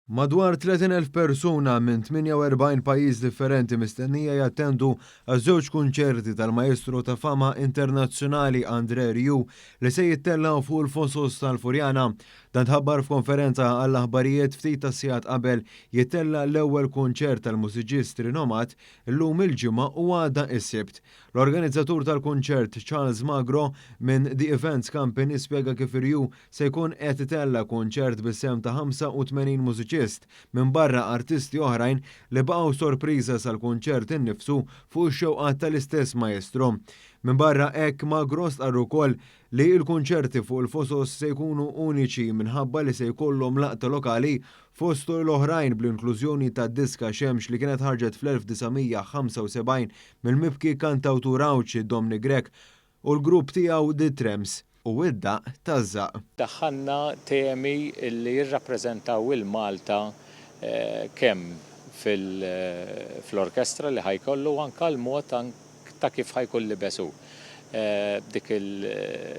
Madwar 30,000 persuna minn 48 pajjiż differenti mistennija jattendu għaż-żewġ kunċerti tal-Maestru ta' fama internazzjonali André Rieu li se jittellaw fuq il-Fosos tal-Furjana. Dan tħabbar f'konferenza għall-aħbarijiet ftit ta' sigħat qabel jittella l-ewwel kunċert tal-mużiċist rinomat llum il-ġimgħa u għada is-Sibt. L-organizzatur tal-kunċert Charles Magro minn The Events Company spjega kif Rieu se jkun qed itella kunċert bis-sem ta' 85 mużiċist minn barra artisti oħrajn li baqgħu sorpriża sal-kunċert innifsu fuq ix-xewqat tal-istess maestru. Minn barra hekk Magro stqarru wkoll li l-kunċerti fuq il-Fosos se jkunu uniċi minħabba li se jkollhom laqta lokali fostu l-oħrajn bl-inklużjoni ta' diska Xemx li kienet ħarġet fl-1975 mill-mibki kantawtur Awċi Dominic Grek u l-grupp tiegħu The Trems u id-daq taż-żaq. Daħħalna temi li jirrappreżentaw il-Malta kemm fl-orkestra li ħajkollu anke l-mod ta' kif ħajkun libesu. Dik il-tuxedo,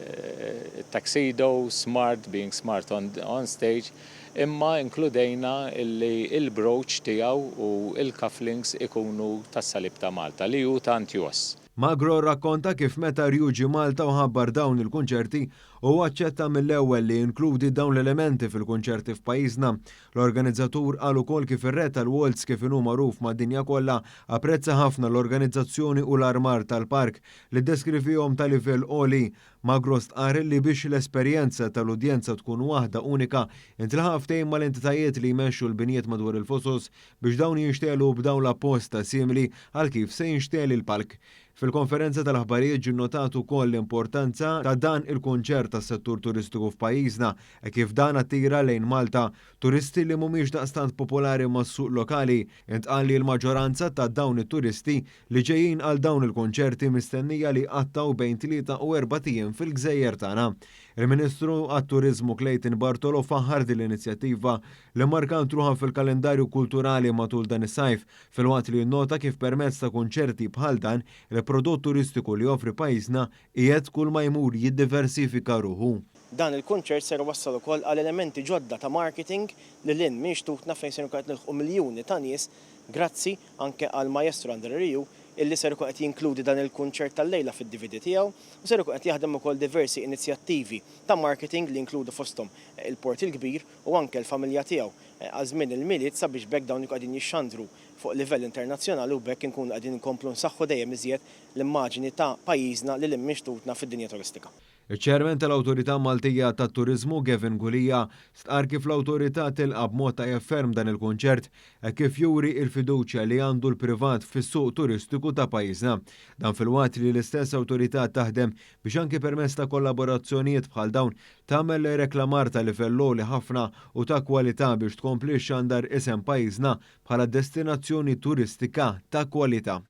smart, being smart on stage, imma inkludejna il-brooch tiegħu u il-cufflinks ikunu tas-salib ta' Malta li hu tant jos. Magro rakkonta kif meta Rieu ġie Malta u ħabbar dawn il-kunċerti u aċċetta mill-ewwel li jinkludi dawn l-elementi fil-kunċerti f'pajjiżna. L-organizzatur qal ukoll kif ir-re tal-Waltz kif inhu magħruf mad-dinja kollha apprezza ħafna l-organizzazzjoni u l-armar tal-park li ddeskrivihom ta' livell għoli. Magro stqar li biex l-esperjenza tal-udjenza tkun waħda unika intlaħaq ftehim mal-entitajiet li jmexxu l-binjiet madwar il-Fosos biex dawn jinxtelu b'dawn l-apposta simili għal kif se jinxteli l-palk. Fil-konferenza tal-aħbarijiet ġie notat ukoll l-importanza ta' dan il-kunċert tas-settur turistiku f'pajjiżna e kif dan attira lejn Malta turisti li mhumiex daqstant popolari mas-suq lokali. Intqal li l-maġġoranza ta' dawn it-turisti li ġejjin għal dawn il-kunċerti mistennija li qattaw bejn 3 u 4 tiem fil-Gżejjer tagħna. Il-Ministru għat-Turiżmu Clayton Bartolo faħħar din l-inizjattiva li markant ruħha fil-kalendarju kulturali matul dan is-sajf filwaqt li nnota kif permezz ta' kunċerti bħal dan il-prodott turistiku li joffri pajjiżna qiegħed kull ma jmur jiddiversifika ruħu. Dan il-kunċert ser wassal ukoll għal elementi ġodda ta' marketing li lin mhix tutna fejn se qed nilħqu miljuni ta' nies grazzi anke għal Maestru André Rieu illi ser qed jinkludi dan il-kunċert tal-lejla fid-DVD tiegħu u ser qed jaħdem ukoll diversi inizjattivi ta' marketing li jinkludu fosthom il-Port il-Kbir u anke l-familja tiegħu għażmien il-miliet sabiex bekk dawn qegħdin jixxandru fuq livell internazzjonali u bekk inkunu qegħdin inkomplu nsaħħu dejjem iżjed l-immaġini ta' pajjiżna li mixtutna fid-dinja turistika. Iċ-ċermen tal-Awtorità Maltija tat-Turiżmu Gavin Gulija stqar kif l-awtorità tilqa' b'mod tajjeb ferm dan il-kunċert e kif juri l-fiduċja li għandu l-privat fis-suq turistiku ta' pajjiżna. Dan filwaqt li l-istess awtorità taħdem biex anke permezz ta' kollaborazzjonijiet bħal dawn tagħmel reklamar ta' livell għoli ħafna u ta' kwalità biex tkompli xandar isem pajjiżna bħala destinazzjoni turistika ta' kwalità.